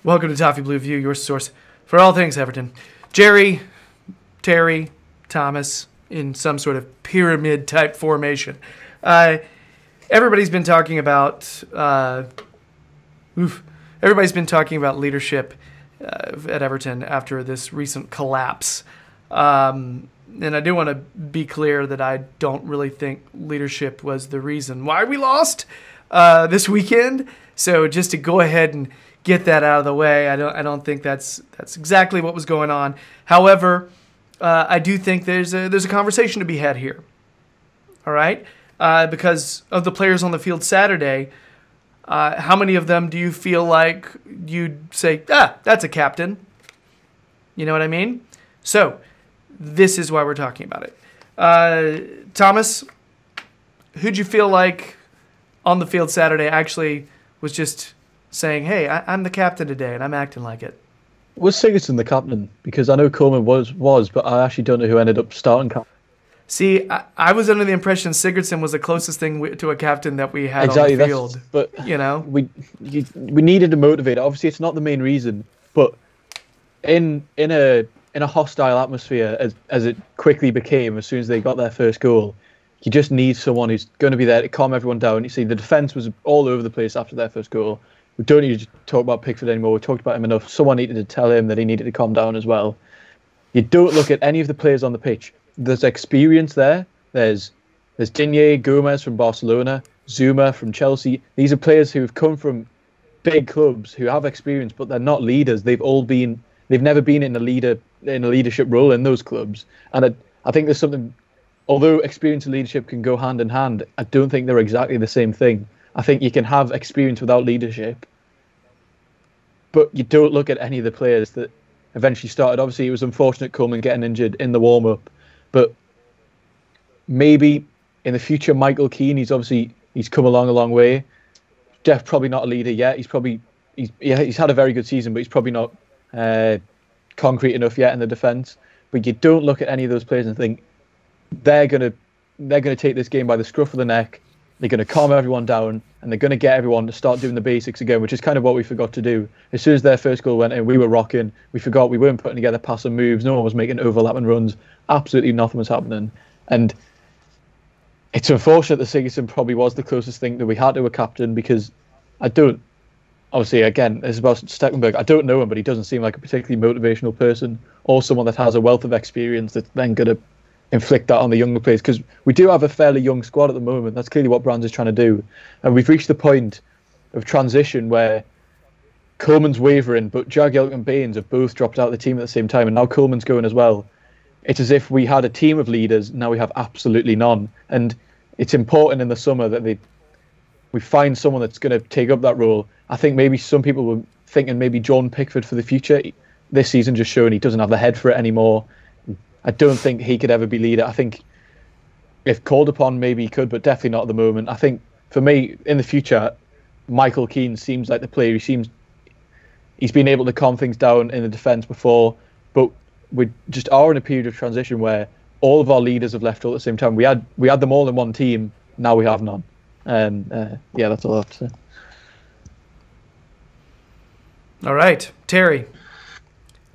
Welcome to Toffee Blue View, your source for all things Everton. Gerry, Terry, Thomas, in some sort of pyramid-type formation. Everybody's been talking about leadership at Everton after this recent collapse. And I do want to be clear that I don't really think leadership was the reason why we lost this weekend. So just to go ahead and get that out of the way, I don't think that's exactly what was going on. However, I do think there's a conversation to be had here. All right, because of the players on the field Saturday, how many of them do you feel like you'd say, that's a captain? You know what I mean? So this is why we're talking about it. Thomas, who'd you feel like on the field Saturday actually was just saying, hey, I'm the captain today and I'm acting like it? Was Sigurdsson the captain? Because I know Coleman was, but I actually don't know who ended up starting captain. See, I was under the impression Sigurdsson was the closest thing to a captain that we had on the field. But you know, we needed to motivate. Obviously, it's not the main reason, but in a hostile atmosphere, as it quickly became as soon as they got their first goal, you just need someone who's going to be there to calm everyone down. You see, the defence was all over the place after their first goal. We don't need to talk about Pickford anymore. We talked about him enough. Someone needed to tell him that he needed to calm down as well. You don't look at any of the players on the pitch. There's experience there. There's Digne, Gomez from Barcelona, Zuma from Chelsea. These are players who have come from big clubs who have experience, but they're not leaders. They've never been in a leadership role in those clubs. And I think there's something. Although experience and leadership can go hand in hand, I don't think they're exactly the same thing. I think you can have experience without leadership, but you don't look at any of the players that eventually started. Obviously, it was unfortunate Coleman getting injured in the warm-up, but maybe in the future, Michael Keane, he's come along a long way. Probably not a leader yet. He's had a very good season, but he's probably not concrete enough yet in the defence. But you don't look at any of those players and think they're gonna take this game by the scruff of the neck. They're going to calm everyone down, and they're going to get everyone to start doing the basics again, which is kind of what we forgot to do. As soon as their first goal went in, we were rocking. We forgot we weren't putting together passing moves. No one was making overlapping runs. Absolutely nothing was happening. And it's unfortunate that Sigurdsson probably was the closest thing that we had to a captain, because obviously, again, this is about Stecklenburg. I don't know him, but he doesn't seem like a particularly motivational person or someone that has a wealth of experience that's then going to inflict that on the younger players, because we do have a fairly young squad at the moment. That's clearly what Brands is trying to do, and we've reached the point of transition where Coleman's wavering, but Jagielka and Baines have both dropped out of the team at the same time, and now Coleman's going as well. It's as if we had a team of leaders, now we have absolutely none, and it's important in the summer that we find someone that's going to take up that role. I think maybe some people were thinking maybe John Pickford for the future. This season just showing he doesn't have the head for it anymore. I don't think he could ever be leader. I think if called upon, maybe he could, but definitely not at the moment. I think for me, in the future, Michael Keane seems like the player. He's been able to calm things down in the defence before, but we just are in a period of transition where all of our leaders have left all at the same time. We had them all in one team. Now we have none. And that's all I have to say. All right, Terry,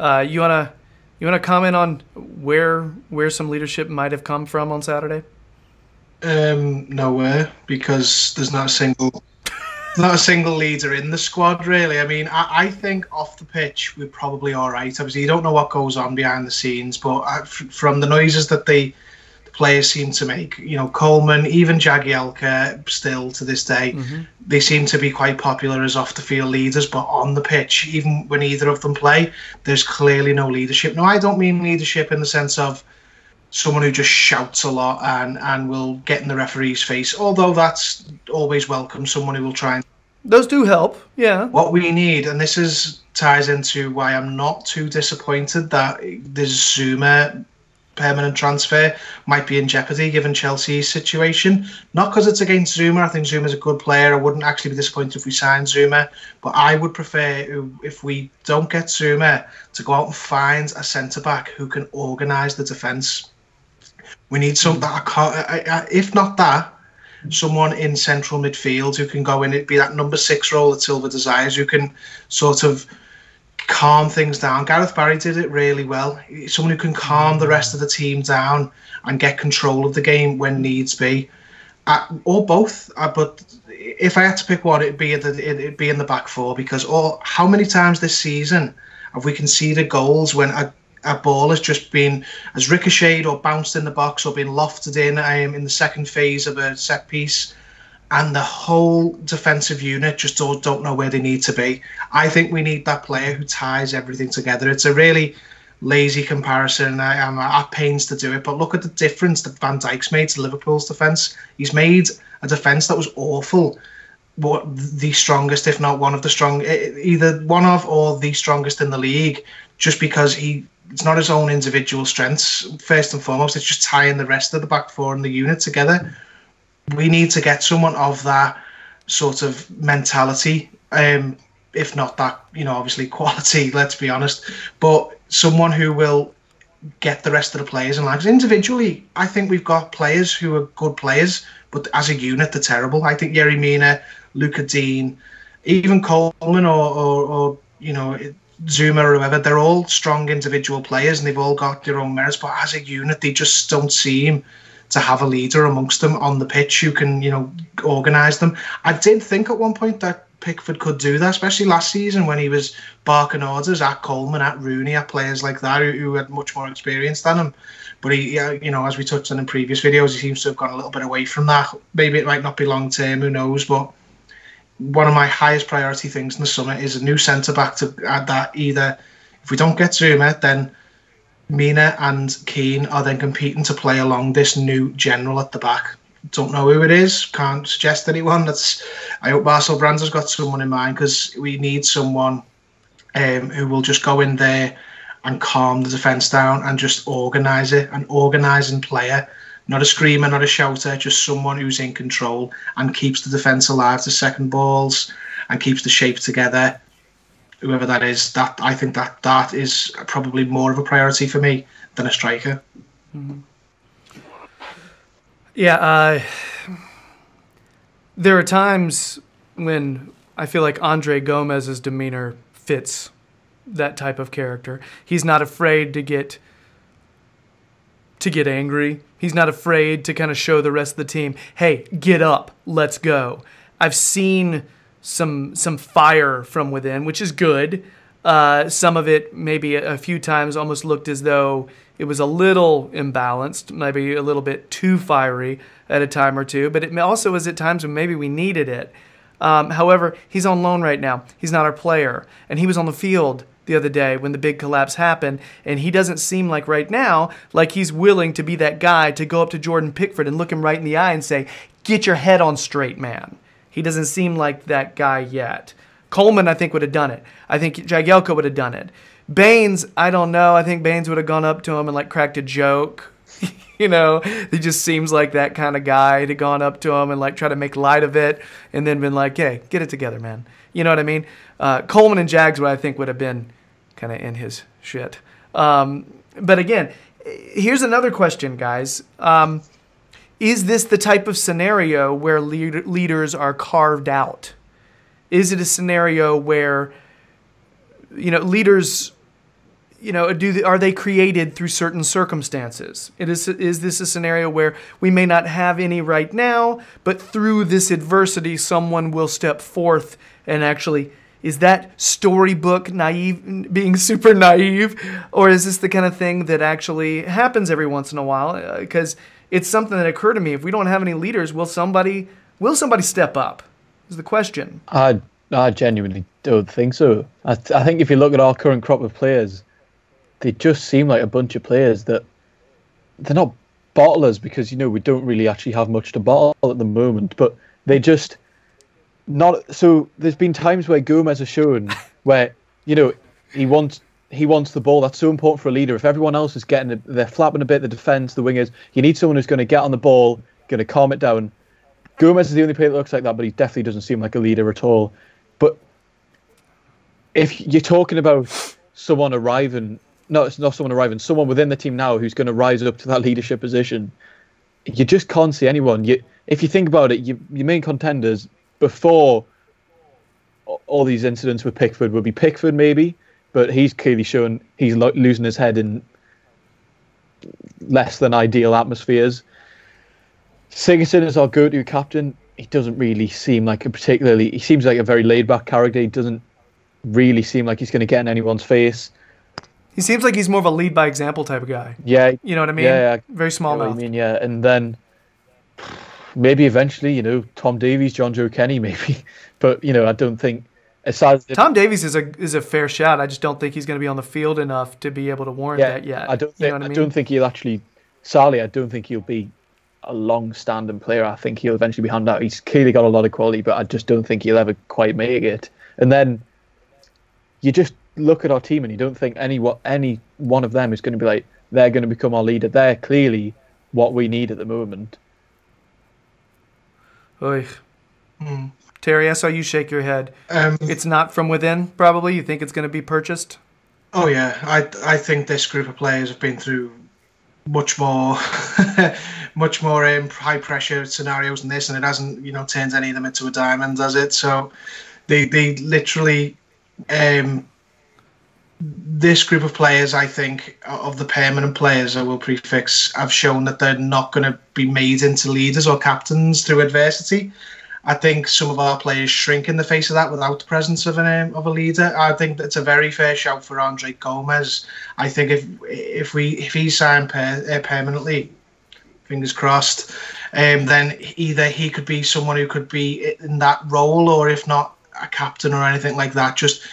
you wanna comment on where some leadership might have come from on Saturday? Nowhere, because there's not a single leader in the squad, really. I mean, I think off the pitch we're probably all right. Obviously, you don't know what goes on behind the scenes, but from the noises that the players seem to make, Coleman, even Jagielka, still to this day, they seem to be quite popular as off-the-field leaders, but on the pitch, even when either of them play, there's clearly no leadership. Now, I don't mean leadership in the sense of someone who just shouts a lot and will get in the referee's face, although that's always welcome, someone who will try and... Those do help, yeah. What we need, and this ties into why I'm not too disappointed that this Zuma permanent transfer might be in jeopardy given Chelsea's situation. Not because it's against Zuma. I think Zuma's a good player. I wouldn't actually be disappointed if we signed Zuma, but I would prefer, if we don't get Zuma, to go out and find a centre-back who can organise the defence. We need some that if not that, someone in central midfield who can go in, it'd be that number 6 role that Silva desires, who can sort of calm things down. Gareth Barry did it really well. Someone who can calm the rest of the team down and get control of the game when needs be, or both. But if I had to pick one, it'd be in the back four, because how many times this season have we conceded goals when a ball has just has ricocheted or bounced in the box or been lofted in the second phase of a set piece, and the whole defensive unit just don't know where they need to be. I think we need that player who ties everything together. It's a really lazy comparison. I'm at pains to do it, but look at the difference that Van Dijk's made to Liverpool's defence. He's made a defence that was awful, but the strongest, if not one of the strong, either one of or the strongest in the league, just because it's not his own individual strengths. First and foremost, it's just tying the rest of the back four and the unit together. We need to get someone of that sort of mentality, if not that, obviously quality, let's be honest, but someone who will get the rest of the players in line. Individually, I think we've got players who are good players, but as a unit, they're terrible. I think Yerry Mina, Luca Dean, even Coleman or Zuma or whoever, they're all strong individual players and they've all got their own merits, but as a unit, they just don't seem to have a leader amongst them on the pitch who can, organise them. I did think at one point that Pickford could do that, especially last season when he was barking orders at Coleman, at Rooney, at players like that who had much more experience than him. But he, as we touched on in previous videos, he seems to have gone a little bit away from that. Maybe it might not be long term, who knows? But one of my highest priority things in the summer is a new centre back to add that. Either if we don't get Zuma, then Mina and Keane are then competing to play along this new general at the back. Don't know who it is. Can't suggest anyone. I hope Marcel Brands has got someone in mind, because we need someone who will just go in there and calm the defence down and just organise it. An organising player, not a screamer, not a shouter, just someone who's in control and keeps the defence alive to second balls and keeps the shape together. Whoever that is, I think that is probably more of a priority for me than a striker. Mm-hmm. Yeah, there are times when I feel like Andre Gomez's demeanor fits that type of character. He's not afraid to get angry. He's not afraid to kind of show the rest of the team, hey, get up, let's go. I've seen some fire from within, which is good. Some of it, maybe a few times, almost looked as though it was a little imbalanced, maybe a little bit too fiery at a time or two, but it also was at times when maybe we needed it. However, he's on loan right now. He's not our player, and he was on the field the other day when the big collapse happened, and he doesn't seem like right now like he's willing to be that guy to go up to Jordan Pickford and look him right in the eye and say, get your head on straight, man. He doesn't seem like that guy yet. Coleman, I think, would have done it. I think Jagielka would have done it. Baines, I don't know. I think Baines would have gone up to him and like cracked a joke. He just seems like that kind of guy to gone up to him and like try to make light of it and then been like, hey, get it together, man. You know what I mean? Coleman and Jags, I think, would have been kind of in his shit. But again, here's another question, guys. Is this the type of scenario where leaders are carved out? Is it a scenario where, leaders, are they created through certain circumstances? Is this a scenario where we may not have any right now, but through this adversity, someone will step forth and actually, is that storybook naive, being super naive? Or is this the kind of thing that actually happens every once in a while? Because it's something that occurred to me. If we don't have any leaders, will somebody step up? Is the question. I genuinely don't think so. I think if you look at our current crop of players, they just seem like a bunch of players that they're not bottlers, because we don't really actually have much to bottle at the moment, but they just not. So there's been times where Gomez has shown where he wants the ball. That's so important for a leader. If everyone else is they're flapping a bit, the defense, the wingers, you need someone who's going to get on the ball, going to calm it down. Gomez is the only player that looks like that, but he definitely doesn't seem like a leader at all. But if you're talking about someone arriving, no, it's not someone arriving, someone within the team now who's going to rise up to that leadership position, you just can't see anyone. If you think about it, your main contenders before all these incidents with Pickford would be Pickford maybe, but he's clearly shown he's losing his head in less than ideal atmospheres. Sigurdsson is our go-to captain. He doesn't really seem like he seems like a very laid-back character. He doesn't really seem like he's going to get in anyone's face. He seems like he's more of a lead by example type of guy. Yeah. You know what I mean? Yeah. Very small mouth. I mean, yeah. And then maybe eventually, Tom Davies, John Joe Kenny, maybe. But, I don't think... Tom Davies is a fair shot. I just don't think he's going to be on the field enough to be able to warrant that yet. I don't think he'll actually... Sadly, I don't think he'll be a long-standing player. I think he'll eventually be handed out. He's clearly got a lot of quality, but I just don't think he'll ever quite make it. And then you just look at our team and you don't think any one of them is going to be like, they're going to become our leader. They're clearly what we need at the moment. Oy. Terry, I saw you shake your head. It's not from within, probably? You think it's going to be purchased? Oh, yeah. I think this group of players have been through much more high-pressure scenarios than this, and it hasn't, turned any of them into a diamond, has it? So they literally... this group of players, I think, of the permanent players I will prefix, have shown that they're not going to be made into leaders or captains through adversity. I think some of our players shrink in the face of that without the presence of a leader. I think that's a very fair shout for Andre Gomez. I think if he's signed permanently, fingers crossed, then either he could be someone who could be in that role, or if not a captain or anything like that, just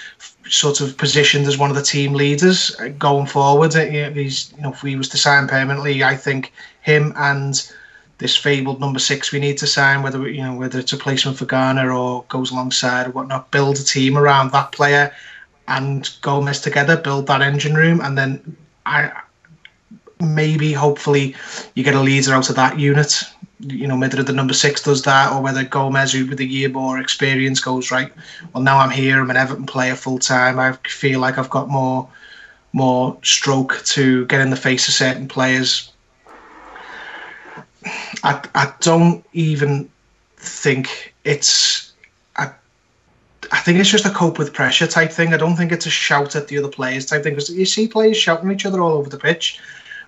sort of positioned as one of the team leaders going forward. If we was to sign permanently, I think him and this fabled number 6 we need to sign, whether it's a placement for Garner or goes alongside or whatnot, build a team around that player and Gomez together, build that engine room, and then hopefully you get a leader out of that unit. Whether the number 6 does that or whether Gomez, who with a year more experience, goes, right, well, now I'm here, I'm an Everton player full time, I feel like I've got more stroke to get in the face of certain players. I don't even think it's... I think it's just a cope with pressure type thing. I don't think it's a shout at the other players type thing, because you see players shouting at each other all over the pitch,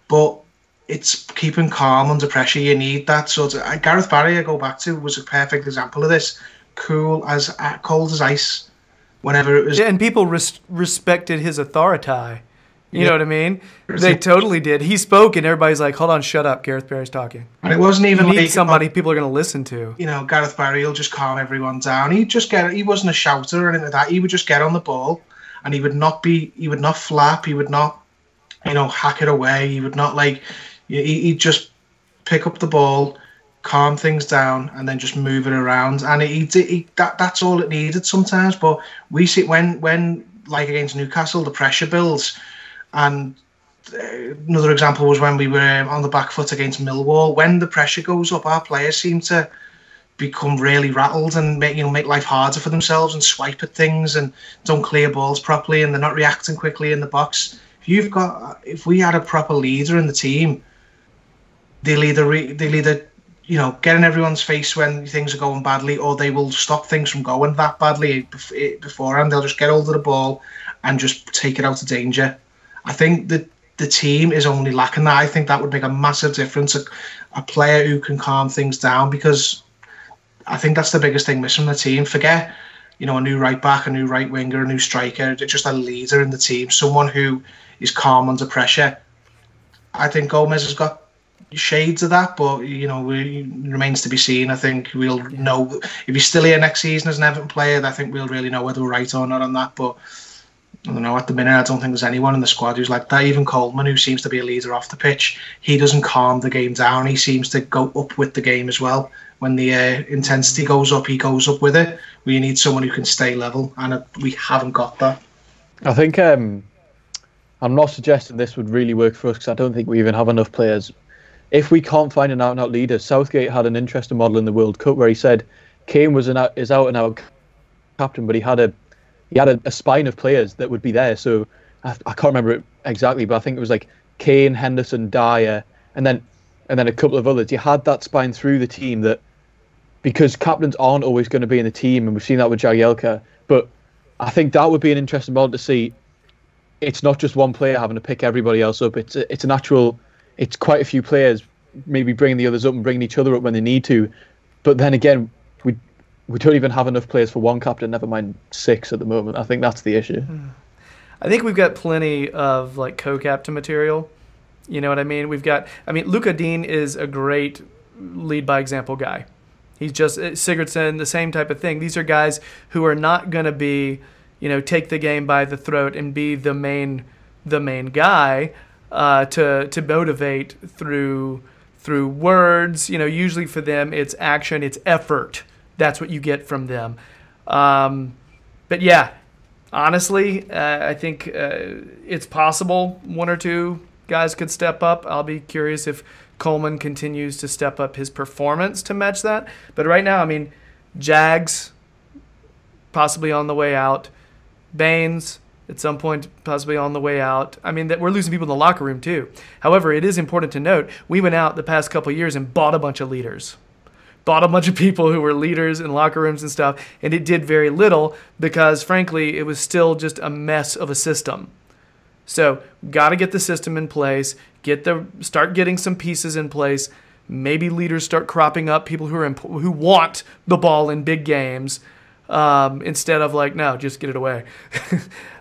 but it's keeping calm under pressure. You need that sort of... Gareth Barry, I go back to, was a perfect example of this. Cold as ice whenever it was... Yeah, and people respected his authority. You know what I mean? They totally did. He spoke, and everybody's like, hold on, shut up, Gareth Barry's talking. And it wasn't even like somebody people are going to listen to. Gareth Barry will just calm everyone down. He wasn't a shouter or anything like that. He would just get on the ball, and he would not flap, he would not, hack it away. He would not he'd just pick up the ball, calm things down, and then just move it around. And that's all it needed sometimes. But we see when like against Newcastle, the pressure builds. And another example was when we were on the back foot against Millwall. When the pressure goes up, our players seem to become really rattled and make life harder for themselves and swipe at things and don't clear balls properly, and they're not reacting quickly in the box. If we had a proper leader in the team, they'll either get in everyone's face when things are going badly, or they will stop things from going that badly beforehand. They'll just get hold of the ball and just take it out of danger. I think that the team is only lacking that. I think that would make a massive difference, a player who can calm things down, because I think that's the biggest thing missing from the team. Forget, a new right back, a new right winger, a new striker, just a leader in the team, someone who is calm under pressure. I think Gomez has got shades of that, but it remains to be seen. I think we'll know if he's still here next season as an Everton player. I think we'll really know whether we're right or not on that, but I don't know, at the minute I don't think there's anyone in the squad who's like that. Even Coleman, who seems to be a leader off the pitch, he doesn't calm the game down. He seems to go up with the game as well. When the intensity goes up, he goes up with it. We need someone who can stay level, and we haven't got that. I think I'm not suggesting this would really work for us, because I don't think we even have enough players. If we can't find an out-and-out leader, Southgate had an interesting model in the World Cup where he said Kane is out-and-out captain, but he had a spine of players that would be there. So I can't remember it exactly, but I think it was like Kane, Henderson, Dyer, and then a couple of others. You had that spine through the team, that because captains aren't always going to be in the team, and we've seen that with Jagielka. But I think that would be an interesting model to see. it's not just one player having to pick everybody else up. It's an actual, it's quite a few players maybe bringing the others up and bringing each other up when they need to. But then again, we don't even have enough players for one captain, never mind 6 at the moment. I think that's the issue. I think we've got plenty of like co-captain material. You know what I mean? Luca Dean is a great lead by example guy. He's just Sigurdsson, the same type of thing. These are guys who are not going to be, take the game by the throat and be the main guy to motivate through words. Usually for them it's action, it's effort. That's what you get from them. But yeah, honestly, I think it's possible 1 or 2 guys could step up. I'll be curious if Coleman continues to step up his performance to match that. But right now, Jags possibly on the way out. Baines at some point possibly on the way out. That we're losing people in the locker room too. However, it is important to note, we went out the past couple of years and bought a bunch of leaders. Bought a bunch of people who were leaders in locker rooms and stuff, and it did very little because, frankly, it was still just a mess of a system. So, got to get the system in place, start getting some pieces in place. Maybe leaders start cropping up, people who want the ball in big games, instead of like, no, just get it away.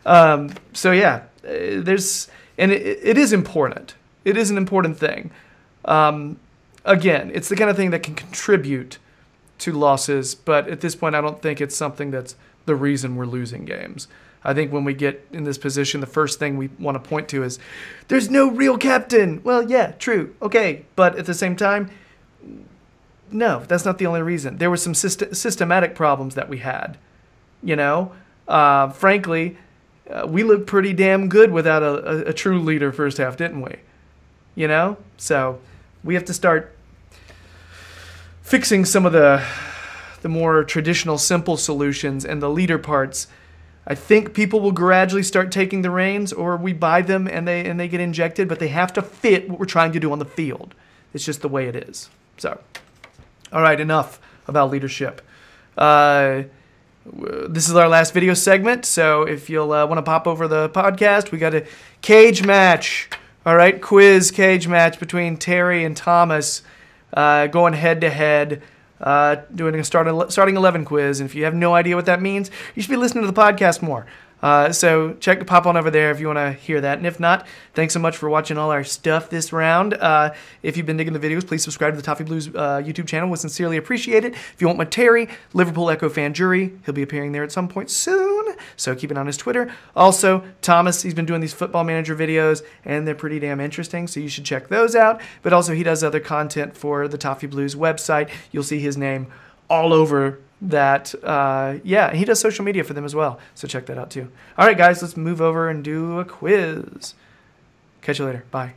So yeah, it is important. It is an important thing. Again, it's the kind of thing that can contribute to losses, but at this point, I don't think it's something that's the reason we're losing games. I think when we get in this position, the first thing we want to point to is, there's no real captain. Well, yeah, true. Okay. But at the same time, no, that's not the only reason. There were some systematic problems that we had. Frankly, we looked pretty damn good without a true leader first half, didn't we? So we have to start fixing some of the more traditional, simple solutions, and the leader parts. I think people will gradually start taking the reins, or we buy them and they get injected, but they have to fit what we're trying to do on the field. It's just the way it is. So, all right, enough about leadership. This is our last video segment, so if you'll want to pop over the podcast, we got a cage match. All right, quiz cage match between Terry and Thomas, going head-to-head. Doing a starting 11 quiz, and if you have no idea what that means, you should be listening to the podcast more. So pop on over there if you want to hear that. And if not, thanks so much for watching all our stuff this round. If you've been digging the videos, please subscribe to the Toffee Blues YouTube channel. We'll sincerely appreciate it. If you want my Terry, Liverpool Echo fan Gerry, he'll be appearing there at some point soon. So keep it on his Twitter. Also, Thomas, he's been doing these Football Manager videos, and they're pretty damn interesting, so you should check those out. But also, he does other content for the Toffee Blues website. You'll see his name all over that. Yeah, he does social media for them as well, so check that out too. All right, guys, let's move over and do a quiz. Catch you later. Bye.